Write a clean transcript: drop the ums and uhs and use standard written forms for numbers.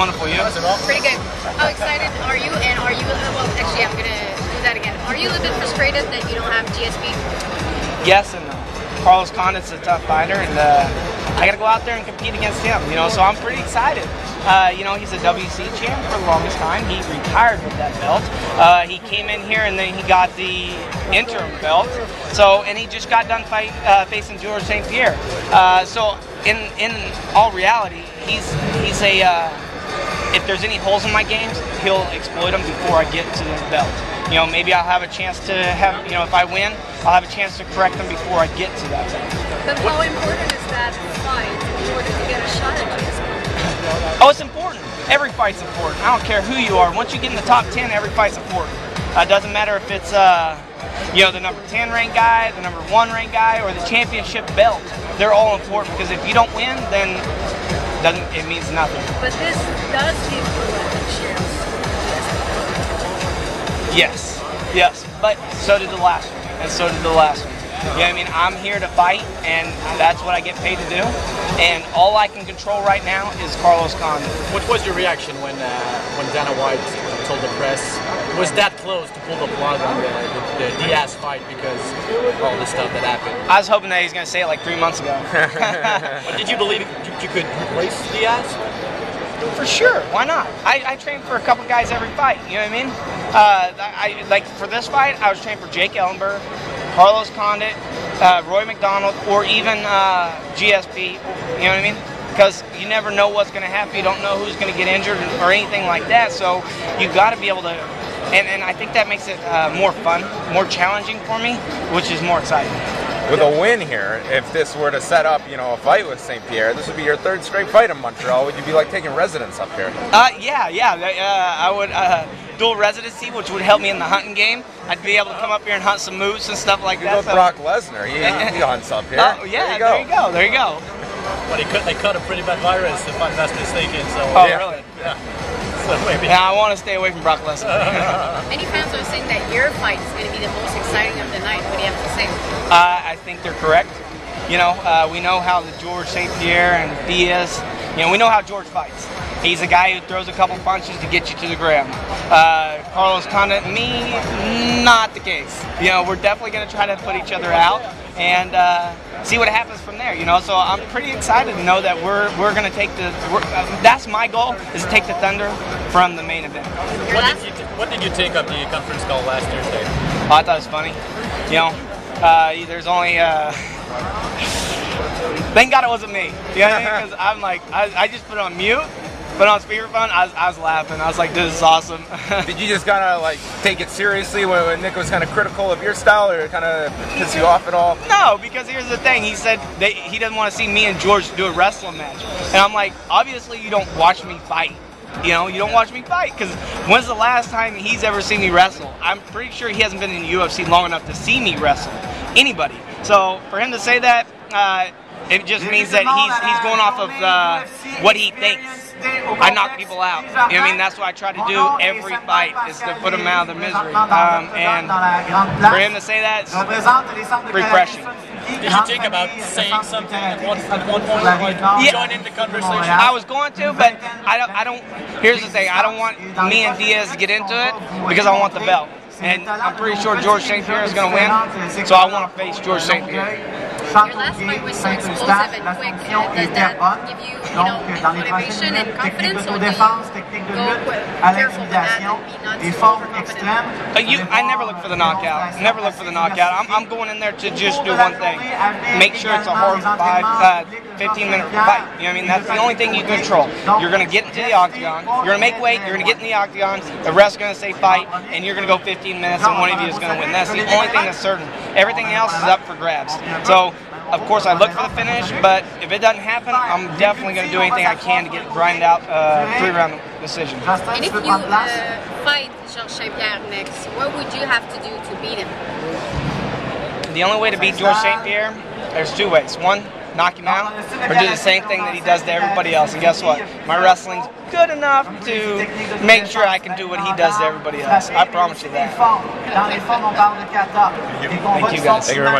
Wonderful, you? Pretty good. How excited are you? And are you, well, actually, I'm going to do that again. Are you a little bit frustrated that you don't have GSP? Yes and no. Carlos Condit's a tough fighter, and I got to go out there and compete against him, you know, so I'm pretty excited. You know, he's a WC champ for the longest time. He retired with that belt. He came in here and then he got the interim belt. So, and he just got done facing George St-Pierre. So, in all reality, he's a if there's any holes in my games, he'll exploit them before I get to the belt. You know, maybe I'll have a chance to have, you know, if I win, I'll have a chance to correct them before I get to that belt. But how important is that fight in order to get a shot at GSP? Oh, it's important. Every fight's important. I don't care who you are. Once you get in the top 10, every fight's important. It doesn't matter if it's, you know, the number 10 ranked guy, the number 1 ranked guy, or the championship belt. They're all important because if you don't win, then it means nothing. But this does give you a chance. Yes, yes. But so did the last one, and so did the last one. You know what I mean? I'm here to fight, and that's what I get paid to do. And all I can control right now is Carlos Condit. What was your reaction when Dana White told the press was that close to pull the plug on the Diaz fight because of all the stuff that happened? I was hoping that he was going to say it like 3 months ago. But did you believe you could replace Diaz? For sure, why not? I train for a couple guys every fight, you know what I mean? Like for this fight, I was trained for Jake Ellenberg, Carlos Condit, Roy McDonald, or even GSP, you know what I mean? Because you never know what's going to happen. You don't know who's going to get injured or anything like that, so you got to be able to, and I think that makes it more fun, more challenging for me, which is more exciting. With a win here, if this were to set up, you know, a fight with St-Pierre, this would be your 3rd straight fight in Montreal. Would you be like taking residence up here? Yeah. I would dual residency, which would help me in the hunting game. I'd be able to come up here and hunt some moose and stuff like that. With Brock Lesnar, he hunts up here. Oh yeah, there you go. But they cut a pretty bad virus, if I'm not mistaken. So. Oh really? Yeah. So maybe. Yeah, I want to stay away from Brock Lesnar. Many fans are saying that your fight is going to be the most exciting of the night. What do you have to say? I think they're correct. You know, we know how the George St-Pierre and Diaz, you know, we know how George fights. He's a guy who throws a couple punches to get you to the ground. Carlos Condit and me, not the case. You know, we're definitely going to try to put each other out and see what happens from there. You know, so I'm pretty excited to know that we're going to take that's my goal, is to take the thunder from the main event. What did you take of the conference call last Thursday? Oh, I thought it was funny. You know, there's only. Thank God it wasn't me. You know what I mean? Because I'm like, I just put it on mute, but on speakerphone, I was laughing. I was like, this is awesome. Did you just kind of like take it seriously when Nick was kind of critical of your style, or kind of piss you off at all? No, because here's the thing. He said that he doesn't want to see me and George do a wrestling match. And I'm like, obviously you don't watch me fight. You know, you don't watch me fight, because when's the last time he's ever seen me wrestle? I'm pretty sure he hasn't been in the UFC long enough to see me wrestle. Anybody. So for him to say that, it just means that he's going off of what he thinks. I knock people out. You know what I mean? That's what I try to do every fight, is to put them out of their misery. And for him to say that, it's refreshing. Did you think about saying something at one point, like join in the conversation? I was going to, but I don't. Here's the thing: I don't want me and Diaz to get into it because I want the belt, and I'm pretty sure George St-Pierre is going to win, so I want to face George St-Pierre. Your last fight was so explosive and quick. Does that give you, motivation and confidence, or do you go careful with that and be not too overconfident? I never look for the knockout. Never look for the knockout. I'm going in there to just do one thing: make sure it's a hard 15-minute fight. You know what I mean? That's the only thing you control. You're going to get into the octagon. You're going to make weight. You're going to get in the octagon. The ref's going to say fight, and you're going to go 15 minutes, and one of you is going to win. That's the only thing that's certain. Everything else is up for grabs. So, of course, I look for the finish, but if it doesn't happen, I'm definitely going to do anything I can to get grind out 3-round decision. And if you fight George St-Pierre next, what would you have to do to beat him? The only way to beat George St-Pierre, there's 2 ways. One, knock him out, or do the same thing that he does to everybody else. And guess what? My wrestling's good enough to make sure I can do what he does to everybody else. I promise you that. Thank you guys. Thank you very much.